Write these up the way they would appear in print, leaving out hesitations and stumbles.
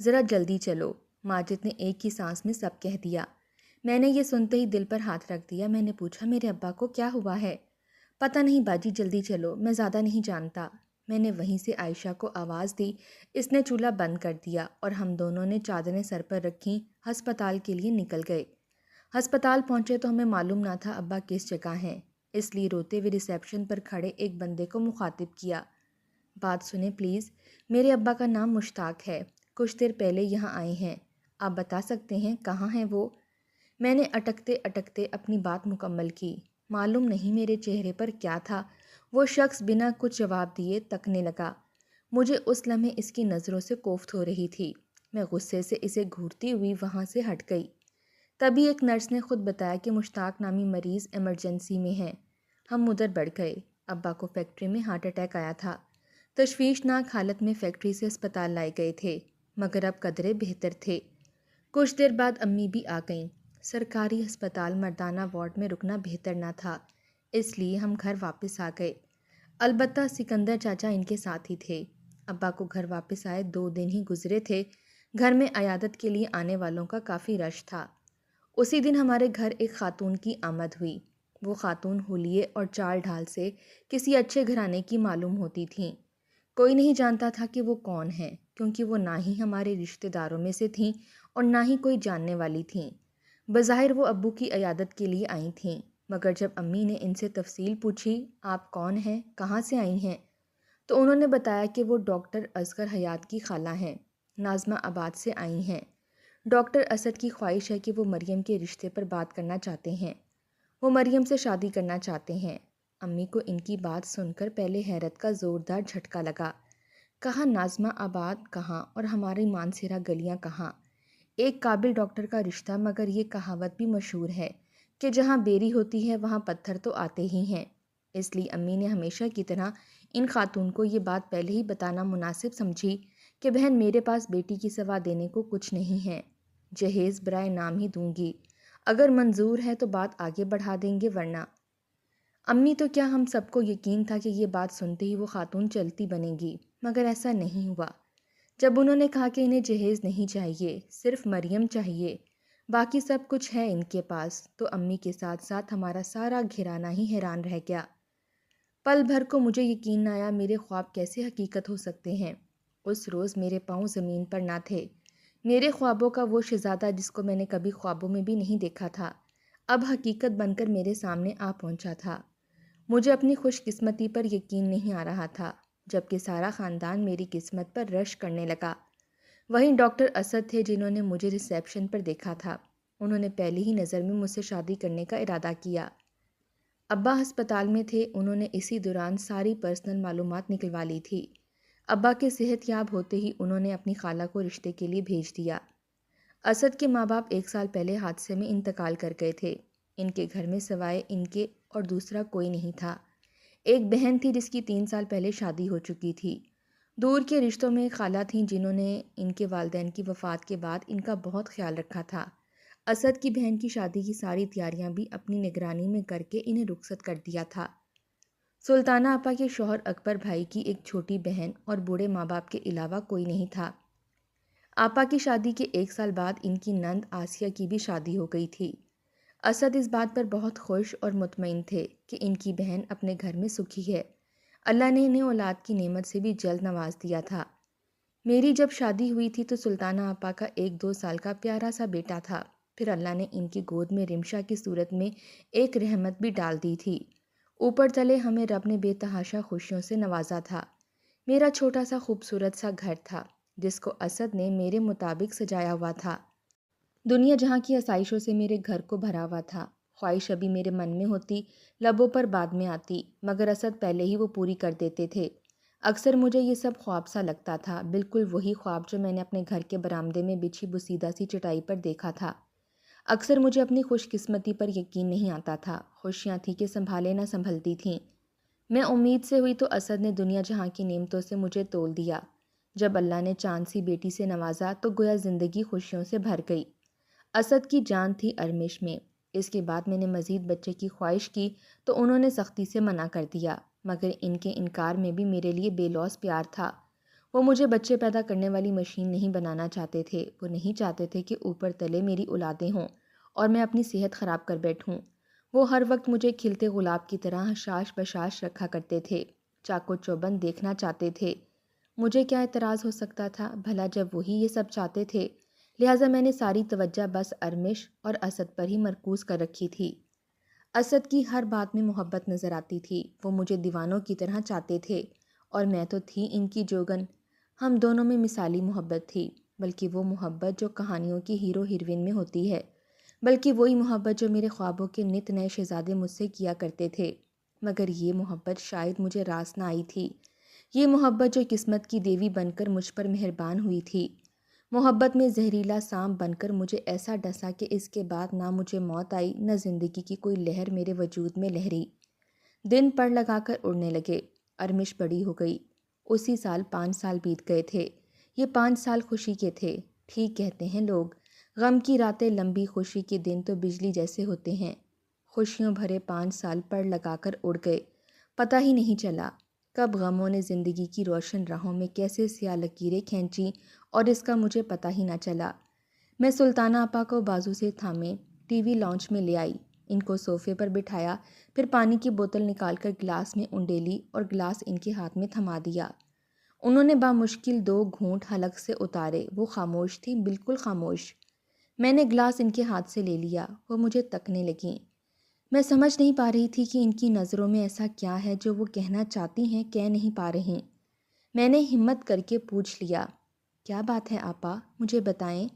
ذرا جلدی چلو، ماجد نے ایک ہی سانس میں سب کہہ دیا۔ میں نے یہ سنتے ہی دل پر ہاتھ رکھ دیا۔ میں نے پوچھا میرے ابا کو کیا ہوا ہے؟ پتہ نہیں باجی، جلدی چلو، میں زیادہ نہیں جانتا۔ میں نے وہیں سے عائشہ کو آواز دی۔ اس نے چولہا بند کر دیا اور ہم دونوں نے چادریں سر پر رکھیں، ہسپتال کے لیے نکل گئے۔ ہسپتال پہنچے تو ہمیں معلوم نہ تھا ابا کس جگہ ہیں، اس لیے روتے ہوئے ریسیپشن پر کھڑے ایک بندے کو مخاطب کیا۔ بات سنیں پلیز، میرے ابا کا نام مشتاق ہے، کچھ دیر پہلے یہاں آئے ہیں، آپ بتا سکتے ہیں کہاں ہیں وہ؟ میں نے اٹکتے اٹکتے اپنی بات مکمل کی۔ معلوم نہیں میرے چہرے پر کیا تھا، وہ شخص بنا کچھ جواب دیے تکنے لگا۔ مجھے اس لمحے اس کی نظروں سے کوفت ہو رہی تھی۔ میں غصے سے اسے گھورتی ہوئی وہاں سے ہٹ گئی۔ تبھی ایک نرس نے خود بتایا کہ مشتاق نامی مریض ایمرجنسی میں ہے۔ ہم ادھر بڑھ گئے۔ ابا کو فیکٹری میں ہارٹ اٹیک آیا تھا، تشویشناک حالت میں فیکٹری سے اسپتال لائے گئے تھے، مگر اب قدرے بہتر تھے۔ کچھ دیر بعد امی بھی آ گئیں۔ سرکاری ہسپتال مردانہ وارڈ میں رکنا بہتر نہ تھا، اس لیے ہم گھر واپس آ گئے۔ البتہ سکندر چاچا ان کے ساتھ ہی تھے۔ ابا کو گھر واپس آئے 2 دن ہی گزرے تھے، گھر میں عیادت کے لیے آنے والوں کا کافی رش تھا۔ اسی دن ہمارے گھر ایک خاتون کی آمد ہوئی۔ وہ خاتون حلیے اور چال ڈھال سے کسی اچھے گھرانے کی معلوم ہوتی تھیں۔ کوئی نہیں جانتا تھا کہ وہ کون ہیں، کیونکہ وہ نہ ہی ہمارے رشتہ داروں میں سے تھیں اور نہ ہی کوئی جاننے والی تھیں۔ بظاہر وہ ابو کی عیادت کے لیے آئی تھیں، مگر جب امی نے ان سے تفصیل پوچھی آپ کون ہیں، کہاں سے آئی ہیں، تو انہوں نے بتایا کہ وہ ڈاکٹر اصغر حیات کی خالہ ہیں، ناظمہ آباد سے آئی ہیں۔ ڈاکٹر اسد کی خواہش ہے کہ وہ مریم کے رشتے پر بات کرنا چاہتے ہیں، وہ مریم سے شادی کرنا چاہتے ہیں۔ امی کو ان کی بات سن کر پہلے حیرت کا زوردار جھٹکا لگا۔ کہا ناظمہ آباد کہاں اور ہماری مانسیرا گلیاں کہاں؟ ایک قابل ڈاکٹر کا رشتہ، مگر یہ کہاوت بھی مشہور ہے کہ جہاں بیری ہوتی ہے وہاں پتھر تو آتے ہی ہیں۔ اس لیے امی نے ہمیشہ کی طرح ان خاتون کو یہ بات پہلے ہی بتانا مناسب سمجھی کہ بہن میرے پاس بیٹی کی سوا دینے کو کچھ نہیں ہے، جہیز برائے نام ہی دوں گی، اگر منظور ہے تو بات آگے بڑھا دیں گے، ورنہ۔ امی تو کیا ہم سب کو یقین تھا کہ یہ بات سنتے ہی وہ خاتون چلتی بنے گی، مگر ایسا نہیں ہوا۔ جب انہوں نے کہا کہ انہیں جہیز نہیں چاہیے، صرف مریم چاہیے، باقی سب کچھ ہے ان کے پاس، تو امی کے ساتھ ساتھ ہمارا سارا گھرانہ ہی حیران رہ گیا۔ پل بھر کو مجھے یقین نہ آیا میرے خواب کیسے حقیقت ہو سکتے ہیں۔ اس روز میرے پاؤں زمین پر نہ تھے۔ میرے خوابوں کا وہ شہزادہ جس کو میں نے کبھی خوابوں میں بھی نہیں دیکھا تھا، اب حقیقت بن کر میرے سامنے آ پہنچا تھا۔ مجھے اپنی خوش قسمتی پر یقین نہیں آ رہا تھا، جبکہ سارا خاندان میری قسمت پر رش کرنے لگا۔ وہیں ڈاکٹر اسد تھے جنہوں نے مجھے ریسیپشن پر دیکھا تھا۔ انہوں نے پہلی ہی نظر میں مجھ سے شادی کرنے کا ارادہ کیا۔ ابا ہسپتال میں تھے، انہوں نے اسی دوران ساری پرسنل معلومات نکلوا لی تھی۔ ابا کے صحت یاب ہوتے ہی انہوں نے اپنی خالہ کو رشتے کے لیے بھیج دیا۔ اسد کے ماں باپ 1 سال پہلے حادثے میں انتقال کر گئے تھے۔ ان کے گھر میں سوائے ان کے اور دوسرا کوئی نہیں تھا۔ ایک بہن تھی جس کی 3 سال پہلے شادی ہو چکی تھی۔ دور کے رشتوں میں ایک خالہ تھیں جنہوں نے ان کے والدین کی وفات کے بعد ان کا بہت خیال رکھا تھا۔ اسد کی بہن کی شادی کی ساری تیاریاں بھی اپنی نگرانی میں کر کے انہیں رخصت کر دیا تھا۔ سلطانہ آپا کے شوہر اکبر بھائی کی ایک چھوٹی بہن اور بوڑھے ماں باپ کے علاوہ کوئی نہیں تھا۔ آپا کی شادی کے 1 سال بعد ان کی نند آسیہ کی بھی شادی ہو گئی تھی۔ اسد اس بات پر بہت خوش اور مطمئن تھے کہ ان کی بہن اپنے گھر میں سکھی ہے۔ اللہ نے انہیں اولاد کی نعمت سے بھی جلد نواز دیا تھا۔ میری جب شادی ہوئی تھی تو سلطانہ آپا کا 1-2 سال کا پیارا سا بیٹا تھا، پھر اللہ نے ان کی گود میں رمشا کی صورت میں ایک رحمت بھی ڈال دی تھی۔ اوپر تلے ہمیں رب نے بے تحاشا خوشیوں سے نوازا تھا۔ میرا چھوٹا سا خوبصورت سا گھر تھا جس کو اسد نے میرے مطابق سجایا ہوا تھا۔ دنیا جہاں کی آسائشوں سے میرے گھر کو بھرا ہوا تھا۔ خواہش ابھی میرے من میں ہوتی، لبوں پر بعد میں آتی، مگر اسد پہلے ہی وہ پوری کر دیتے تھے۔ اکثر مجھے یہ سب خواب سا لگتا تھا، بالکل وہی خواب جو میں نے اپنے گھر کے برآمدے میں بچھی بسیدہ سی چٹائی پر دیکھا تھا۔ اکثر مجھے اپنی خوش قسمتی پر یقین نہیں آتا تھا، خوشیاں تھیں کہ سنبھالے نہ سنبھلتی تھیں۔ میں امید سے ہوئی تو اسد نے دنیا جہاں کی نعمتوں سے مجھے تول دیا۔ جب اللہ نے چاند سی بیٹی سے نوازا تو گویا زندگی خوشیوں سے بھر گئی۔ اسد کی جان تھی ارمش میں۔ اس کے بعد میں نے مزید بچے کی خواہش کی تو انہوں نے سختی سے منع کر دیا، مگر ان کے انکار میں بھی میرے لیے بے لوث پیار تھا۔ وہ مجھے بچے پیدا کرنے والی مشین نہیں بنانا چاہتے تھے، وہ نہیں چاہتے تھے کہ اوپر تلے میری اولادیں ہوں اور میں اپنی صحت خراب کر بیٹھوں۔ وہ ہر وقت مجھے کھلتے گلاب کی طرح حشاش بشاش رکھا کرتے تھے، چاقو چوبند دیکھنا چاہتے تھے۔ مجھے کیا اعتراض ہو سکتا تھا بھلا جب وہی یہ سب چاہتے تھے؟ لہٰذا میں نے ساری توجہ بس ارمش اور اسد پر ہی مرکوز کر رکھی تھی۔ اسد کی ہر بات میں محبت نظر آتی تھی، وہ مجھے دیوانوں کی طرح چاہتے تھے اور میں تو تھی ان کی جوگن۔ ہم دونوں میں مثالی محبت تھی، بلکہ وہ محبت جو کہانیوں کی ہیرو ہیروین میں ہوتی ہے، بلکہ وہی محبت جو میرے خوابوں کے نت نئے شہزادے مجھ سے کیا کرتے تھے۔ مگر یہ محبت شاید مجھے راس نہ آئی تھی، یہ محبت جو قسمت کی دیوی بن کر مجھ پر مہربان ہوئی تھی، محبت میں زہریلا سانپ بن کر مجھے ایسا ڈسا کہ اس کے بعد نہ مجھے موت آئی، نہ زندگی کی کوئی لہر میرے وجود میں لہری۔ دن پڑ لگا کر اڑنے لگے، ارمش بڑی ہو گئی۔ اسی سال 5 سال بیت گئے تھے۔ یہ 5 سال خوشی کے تھے۔ ٹھیک کہتے ہیں لوگ، غم کی راتیں لمبی، خوشی کے دن تو بجلی جیسے ہوتے ہیں۔ خوشیوں بھرے 5 سال پڑ لگا کر اڑ گئے، پتہ ہی نہیں چلا کب غموں نے زندگی کی روشن راہوں میں کیسے سیاہ لکیریں کھینچیں، اور اس کا مجھے پتہ ہی نہ چلا۔ میں سلطانہ آپا کو بازو سے تھامے ٹی وی لاؤنج میں لے آئی، ان کو صوفے پر بٹھایا، پھر پانی کی بوتل نکال کر گلاس میں انڈیلی اور گلاس ان کے ہاتھ میں تھما دیا۔ انہوں نے بامشکل 2 گھونٹ حلق سے اتارے، وہ خاموش تھی، بالکل خاموش۔ میں نے گلاس ان کے ہاتھ سے لے لیا، وہ مجھے تکنے لگیں۔ میں سمجھ نہیں پا رہی تھی کہ ان کی نظروں میں ایسا کیا ہے جو وہ کہنا چاہتی ہیں کہہ نہیں پا رہیں۔ میں نے ہمت کر کے پوچھ لیا، کیا بات ہے آپا، مجھے بتائیں۔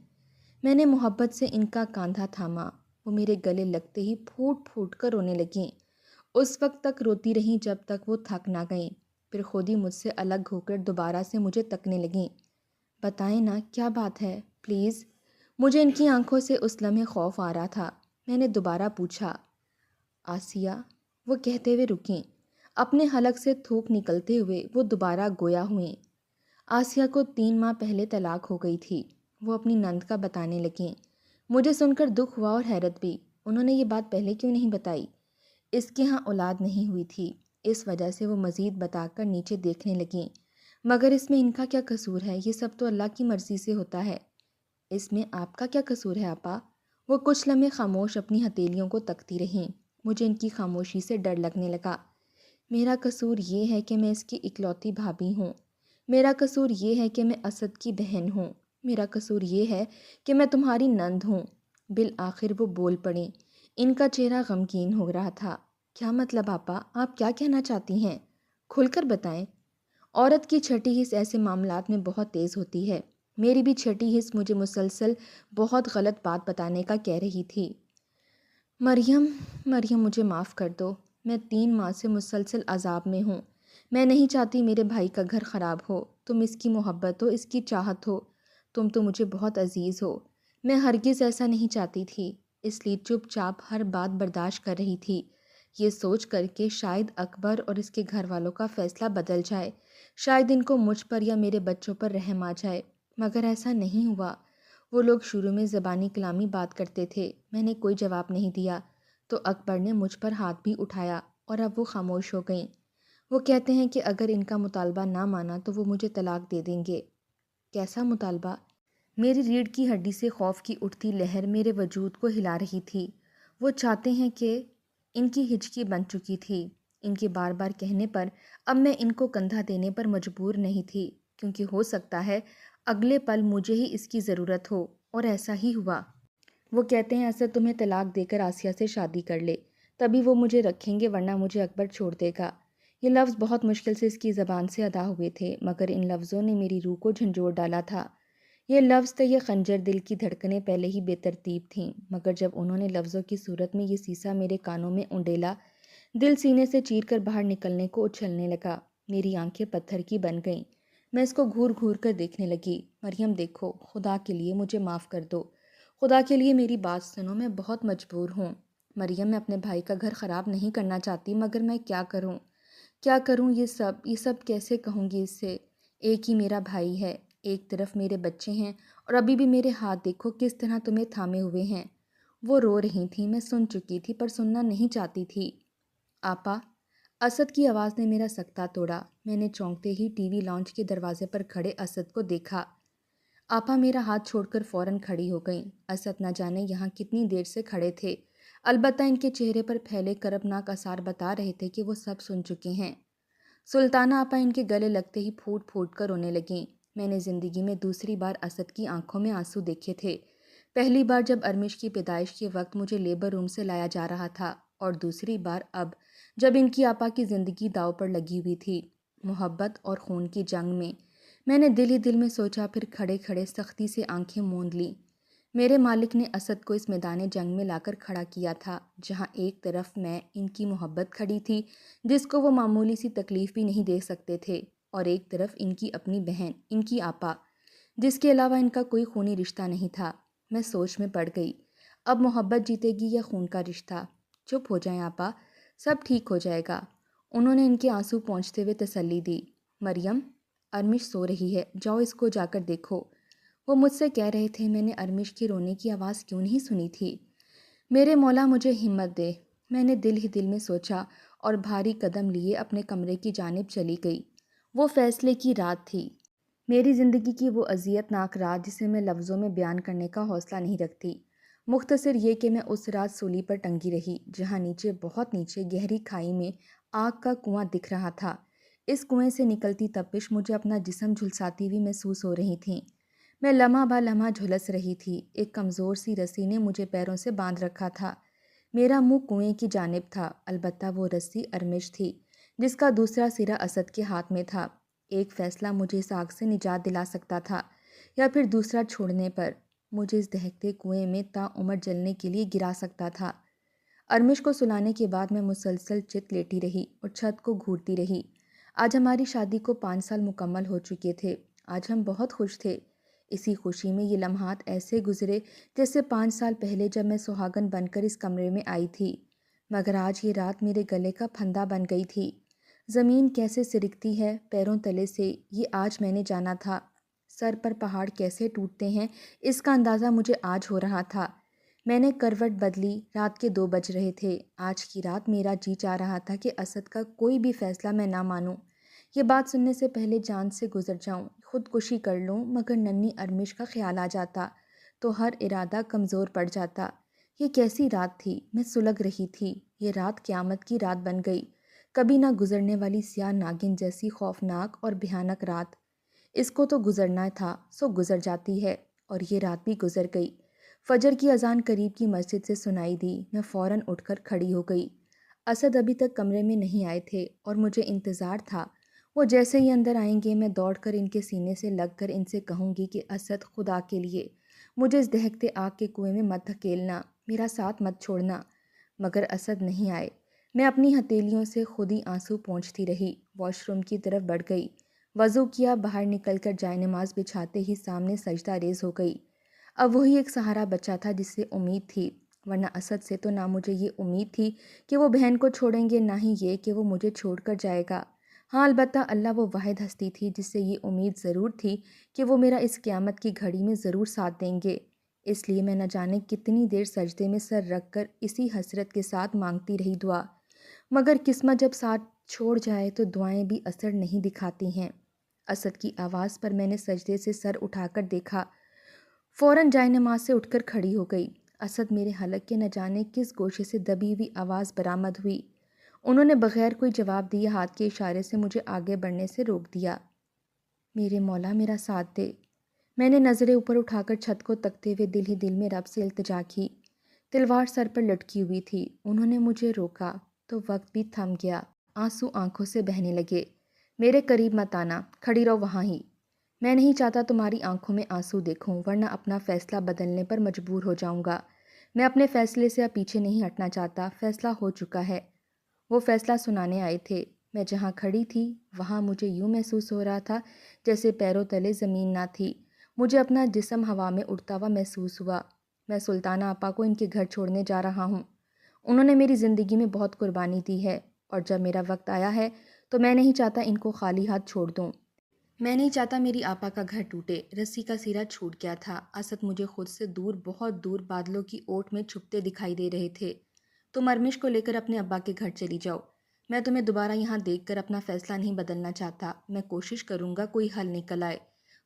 میں نے محبت سے ان کا کاندھا تھاما، وہ میرے گلے لگتے ہی پھوٹ پھوٹ کر رونے لگیں۔ اس وقت تک روتی رہیں جب تک وہ تھک نہ گئیں، پھر خود ہی مجھ سے الگ ہو کر دوبارہ سے مجھے تکنے لگیں۔ بتائیں نا کیا بات ہے پلیز۔ مجھے ان کی آنکھوں سے اس لمحے خوف آ رہا تھا۔ میں نے دوبارہ پوچھا، آسیہ؟ وہ کہتے ہوئے رکیں، اپنے حلق سے تھوک نکلتے ہوئے وہ دوبارہ گویا ہوئیں۔ آسیہ کو 3 ماہ پہلے طلاق ہو گئی تھی، وہ اپنی نند کا بتانے لگیں۔ مجھے سن کر دکھ ہوا اور حیرت بھی، انہوں نے یہ بات پہلے کیوں نہیں بتائی؟ اس کے ہاں اولاد نہیں ہوئی تھی، اس وجہ سے وہ مزید بتا کر نیچے دیکھنے لگیں۔ مگر اس میں ان کا کیا قصور ہے؟ یہ سب تو اللہ کی مرضی سے ہوتا ہے۔ اس میں آپ کا کیا قصور ہے آپا؟ وہ کچھ لمحے خاموش اپنی ہتھیلیوں کو تکتی رہیں۔ مجھے ان کی خاموشی سے ڈر لگنے لگا۔ میرا قصور یہ ہے کہ میں اس کی اکلوتی بھابھی ہوں، میرا قصور یہ ہے کہ میں اسد کی بہن ہوں، میرا قصور یہ ہے کہ میں تمہاری نند ہوں۔ بالآخر وہ بول پڑیں، ان کا چہرہ غمگین ہو رہا تھا۔ کیا مطلب آپا؟ آپ کیا کہنا چاہتی ہیں؟ کھل کر بتائیں۔ عورت کی چھٹی حس ایسے معاملات میں بہت تیز ہوتی ہے، میری بھی چھٹی حس مجھے مسلسل بہت غلط بات بتانے کا کہہ رہی تھی۔ مریم، مریم مجھے معاف کر دو، میں 3 ماہ سے مسلسل عذاب میں ہوں۔ میں نہیں چاہتی میرے بھائی کا گھر خراب ہو، تم اس کی محبت ہو، اس کی چاہت ہو، تم تو مجھے بہت عزیز ہو۔ میں ہرگز ایسا نہیں چاہتی تھی، اس لیے چپ چاپ ہر بات برداشت کر رہی تھی، یہ سوچ کر کہ شاید اکبر اور اس کے گھر والوں کا فیصلہ بدل جائے، شاید ان کو مجھ پر یا میرے بچوں پر رحم آ جائے، مگر ایسا نہیں ہوا۔ وہ لوگ شروع میں زبانی کلامی بات کرتے تھے، میں نے کوئی جواب نہیں دیا، تو اکبر نے مجھ پر ہاتھ بھی اٹھایا اور اب وہ خاموش ہو گئیں۔ وہ کہتے ہیں کہ اگر ان کا مطالبہ نہ مانا تو وہ مجھے طلاق دے دیں گے۔ کیسا مطالبہ؟ میری ریڑھ کی ہڈی سے خوف کی اٹھتی لہر میرے وجود کو ہلا رہی تھی۔ وہ چاہتے ہیں کہ ان کی ہچکی بن چکی تھی، ان کے بار بار کہنے پر اب میں ان کو کندھا دینے پر مجبور نہیں تھی، کیونکہ ہو سکتا ہے اگلے پل مجھے ہی اس کی ضرورت ہو، اور ایسا ہی ہوا۔ وہ کہتے ہیں اسد تمہیں طلاق دے کر آسیہ سے شادی کر لے، تبھی وہ مجھے رکھیں گے، ورنہ مجھے اکبر چھوڑ دے گا۔ یہ لفظ بہت مشکل سے اس کی زبان سے ادا ہوئے تھے، مگر ان لفظوں نے میری روح کو جھنجھوڑ ڈالا تھا۔ یہ لفظ تھے، یہ خنجر، دل کی دھڑکنیں پہلے ہی بے ترتیب تھیں، مگر جب انہوں نے لفظوں کی صورت میں یہ سیسا میرے کانوں میں انڈیلا، دل سینے سے چیر کر باہر نکلنے کو اچھلنے لگا، میری آنکھیں پتھر کی بن گئیں۔ میں اس کو گھور گھور کر دیکھنے لگی۔ مریم دیکھو، خدا کے لیے مجھے معاف کر دو، خدا کے لیے میری بات سنو، میں بہت مجبور ہوں۔ مریم، میں اپنے بھائی کا گھر خراب نہیں کرنا چاہتی، مگر میں کیا کروں؟ کیا کروں؟ یہ سب کیسے کہوں گی اس سے؟ ایک ہی میرا بھائی ہے، ایک طرف میرے بچے ہیں، اور ابھی بھی میرے ہاتھ دیکھو کس طرح تمہیں تھامے ہوئے ہیں۔ وہ رو رہی تھیں، میں سن چکی تھی پر سننا نہیں چاہتی تھی۔ آپا، اسد کی آواز نے میرا سکتہ توڑا۔ میں نے چونکتے ہی ٹی وی لاؤنج کے دروازے پر کھڑے اسد کو دیکھا۔ آپا میرا ہاتھ چھوڑ کر فوراً کھڑی ہو گئیں۔ اسد نہ جانے یہاں کتنی دیر سے کھڑے تھے، البتہ ان کے چہرے پر پھیلے کربناک آثار بتا رہے تھے کہ وہ سب سن چکے ہیں۔ سلطانہ آپا ان کے گلے لگتے ہی پھوٹ پھوٹ کر رونے لگیں۔ میں نے زندگی میں دوسری بار اسد کی آنکھوں میں آنسو دیکھے تھے۔ پہلی بار جب ارمش کی پیدائش کے وقت مجھے لیبر روم سے لایا جا رہا تھا، اور دوسری بار اب جب ان کی آپا کی زندگی داؤ پر لگی ہوئی تھی، محبت اور خون کی جنگ میں۔ میں نے دل ہی دل میں سوچا، پھر کھڑے کھڑے سختی سے آنکھیں موند لیں۔ میرے مالک نے اسد کو اس میدان جنگ میں لا کر کھڑا کیا تھا، جہاں ایک طرف میں ان کی محبت کھڑی تھی جس کو وہ معمولی سی تکلیف بھی نہیں دے سکتے تھے، اور ایک طرف ان کی اپنی بہن، ان کی آپا، جس کے علاوہ ان کا کوئی خونی رشتہ نہیں تھا۔ میں سوچ میں پڑ گئی، اب محبت جیتے گی یا خون کا رشتہ؟ چپ ہو جائیں آپا، سب ٹھیک ہو جائے گا، انہوں نے ان کے آنسو پہنچتے ہوئے تسلی دی۔ مریم، ارمش سو رہی ہے، جاؤ اس کو جا کر دیکھو، وہ مجھ سے کہہ رہے تھے۔ میں نے ارمش کی رونے کی آواز کیوں نہیں سنی تھی؟ میرے مولا مجھے ہمت دے، میں نے دل ہی دل میں سوچا، اور بھاری قدم لیے اپنے کمرے کی جانب چلی گئی۔ وہ فیصلے کی رات تھی، میری زندگی کی وہ اذیت ناک رات جسے میں لفظوں میں بیان کرنے کا حوصلہ نہیں رکھتی۔ مختصر یہ کہ میں اس رات سولی پر ٹنگی رہی، جہاں نیچے، بہت نیچے گہری کھائی میں آگ کا کنواں دکھ رہا تھا۔ اس کنویں سے نکلتی تپش مجھے اپنا جسم جھلساتی ہوئی محسوس ہو رہی تھیں۔ میں لمحہ بہ لمحہ جھلس رہی تھی۔ ایک کمزور سی رسی نے مجھے پیروں سے باندھ رکھا تھا۔ میرا منہ کنویں کی جانب تھا، البتہ وہ رسی ارمش تھی، جس کا دوسرا سرا اسد کے ہاتھ میں تھا۔ ایک فیصلہ مجھے اس آگ سے نجات دلا سکتا تھا، یا پھر دوسرا چھوڑنے پر مجھے اس دہکتے کنویں میں تا عمر جلنے کے لیے گرا سکتا تھا۔ ارمش کو سلانے کے بعد میں مسلسل چت لیٹی رہی اور چھت کو گھورتی رہی۔ آج ہماری شادی کو 5 سال مکمل ہو چکے تھے۔ آج ہم بہت خوش تھے۔ اسی خوشی میں یہ لمحات ایسے گزرے جیسے 5 سال پہلے جب میں سہاگن بن کر اس کمرے میں آئی تھی، مگر آج یہ رات میرے گلے کا پھندا بن گئی تھی۔ زمین کیسے سرکتی ہے پیروں تلے سے، یہ آج میں نے جانا تھا۔ سر پر پہاڑ کیسے ٹوٹتے ہیں، اس کا اندازہ مجھے آج ہو رہا تھا۔ میں نے کروٹ بدلی، رات کے 2 بج رہے تھے۔ آج کی رات میرا جی چاہ رہا تھا کہ اسد کا کوئی بھی فیصلہ میں نہ مانوں، یہ بات سننے سے پہلے جان سے گزر جاؤں، خودکشی کر لوں، مگر ننھی ارمش کا خیال آ جاتا تو ہر ارادہ کمزور پڑ جاتا۔ یہ کیسی رات تھی، میں سلگ رہی تھی۔ یہ رات قیامت کی رات بن گئی، کبھی نہ گزرنے والی سیاہ ناگن جیسی خوفناک اور بھیانک رات۔ اس کو تو گزرنا تھا، سو گزر جاتی ہے، اور یہ رات بھی گزر گئی۔ فجر کی اذان قریب کی مسجد سے سنائی دی۔ میں فوراً اٹھ کر کھڑی ہو گئی۔ اسد ابھی تک کمرے میں نہیں آئے تھے، اور مجھے انتظار تھا۔ وہ جیسے ہی اندر آئیں گے، میں دوڑ کر ان کے سینے سے لگ کر ان سے کہوں گی کہ اسد، خدا کے لیے مجھے اس دہکتے آگ کے کنویں میں مت دھکیلنا، میرا ساتھ مت چھوڑنا۔ مگر اسد نہیں آئے۔ میں اپنی ہتھیلیوں سے خود ہی آنسو پونچھتی رہی، واش روم کی طرف بڑھ گئی، وضو کیا، باہر نکل کر جائے نماز بچھاتے ہی سامنے سجدہ ریز ہو گئی۔ اب وہی ایک سہارا بچا تھا جس سے امید تھی، ورنہ اسد سے تو نہ مجھے یہ امید تھی کہ وہ بہن کو چھوڑیں گے، نہ ہی یہ کہ وہ مجھے چھوڑ کر جائے گا۔ ہاں، البتہ اللہ وہ واحد ہستی تھی جس سے یہ امید ضرور تھی کہ وہ میرا اس قیامت کی گھڑی میں ضرور ساتھ دیں گے۔ اس لیے میں نہ جانے کتنی دیر سجدے میں سر رکھ کر اسی حسرت کے ساتھ مانگتی رہی دعا، مگر قسمت جب ساتھ چھوڑ جائے تو دعائیں بھی اثر نہیں دکھاتی ہیں۔ اسد کی آواز پر میں نے سجدے سے سر اٹھا کر دیکھا، فوراً جائے نماز سے اٹھ کر کھڑی ہو گئی۔ اسد میرے حلق کے نہ جانے کس گوشے سے دبی ہوئی آواز برآمد ہوئی۔ انہوں نے بغیر کوئی جواب دیے ہاتھ کے اشارے سے مجھے آگے بڑھنے سے روک دیا۔ میرے مولا میرا ساتھ دے، میں نے نظریں اوپر اٹھا کر چھت کو تکتے ہوئے دل ہی دل میں رب سے التجا کی۔ تلوار سر پر لٹکی ہوئی تھی۔ انہوں نے مجھے روکا تو وقت بھی تھم گیا، آنسو آنکھوں سے بہنے لگے۔ میرے قریب مت آنا، کھڑی رہو وہاں ہی، میں نہیں چاہتا تمہاری آنکھوں میں آنسو دیکھوں، ورنہ اپنا فیصلہ بدلنے پر مجبور ہو جاؤں گا۔ میں اپنے فیصلے سے اب پیچھے نہیں ہٹنا چاہتا، فیصلہ ہو چکا ہے۔ وہ فیصلہ سنانے آئے تھے۔ میں جہاں کھڑی تھی وہاں مجھے یوں محسوس ہو رہا تھا جیسے پیروں تلے زمین نہ تھی۔ مجھے اپنا جسم ہوا میں اڑتا ہوا محسوس ہوا۔ میں سلطانہ آپا کو ان کے گھر چھوڑنے جا رہا ہوں۔ انہوں نے میری زندگی میں بہت قربانی دی ہے، اور جب میرا وقت آیا ہے تو میں نہیں چاہتا ان کو خالی ہاتھ چھوڑ دوں۔ میں نہیں چاہتا میری آپا کا گھر ٹوٹے۔ رسی کا سرا چھوٹ گیا تھا۔ اسد مجھے خود سے دور، بہت دور بادلوں کی اوٹ میں چھپتے دکھائی دے رہے تھے۔ تم ارمش کو لے کر اپنے ابا کے گھر چلی جاؤ، میں تمہیں دوبارہ یہاں دیکھ کر اپنا فیصلہ نہیں بدلنا چاہتا۔ میں کوشش کروں گا کوئی حل نکل آئے،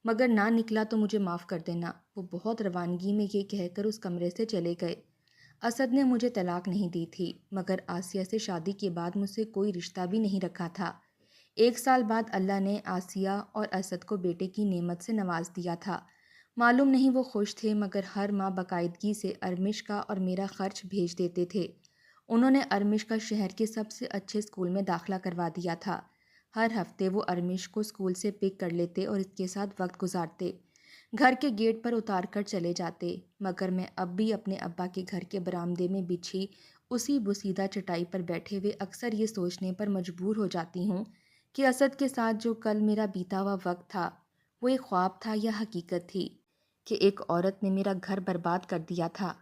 مگر نہ نکلا تو مجھے معاف کر دینا۔ وہ بہت روانگی میں یہ کہہ کر اس کمرے سے چلے گئے۔ اسد نے مجھے طلاق نہیں دی تھی، مگر آسیہ سے شادی کے بعد مجھ سے کوئی رشتہ بھی نہیں رکھا تھا۔ 1 سال بعد اللہ نے آسیہ اور اسد کو بیٹے کی نعمت سے نواز دیا تھا۔ معلوم نہیں وہ خوش تھے، مگر ہر ماہ باقاعدگی سے ارمش کا اور میرا خرچ بھیج دیتے تھے۔ انہوں نے ارمش کا شہر کے سب سے اچھے اسکول میں داخلہ کروا دیا تھا۔ ہر ہفتے وہ ارمش کو اسکول سے پک کر لیتے اور اس کے ساتھ وقت گزارتے۔ گھر کے گیٹ پر اتار کر چلے جاتے، مگر میں اب بھی اپنے ابا کے گھر کے برآمدے میں بچھی اسی بوسیدہ چٹائی پر بیٹھے ہوئے اکثر یہ سوچنے پر مجبور ہو جاتی ہوں کہ اسد کے ساتھ جو کل میرا بیتا ہوا وقت تھا وہ ایک خواب تھا یا حقیقت تھی، کہ ایک عورت نے میرا گھر برباد کر دیا تھا۔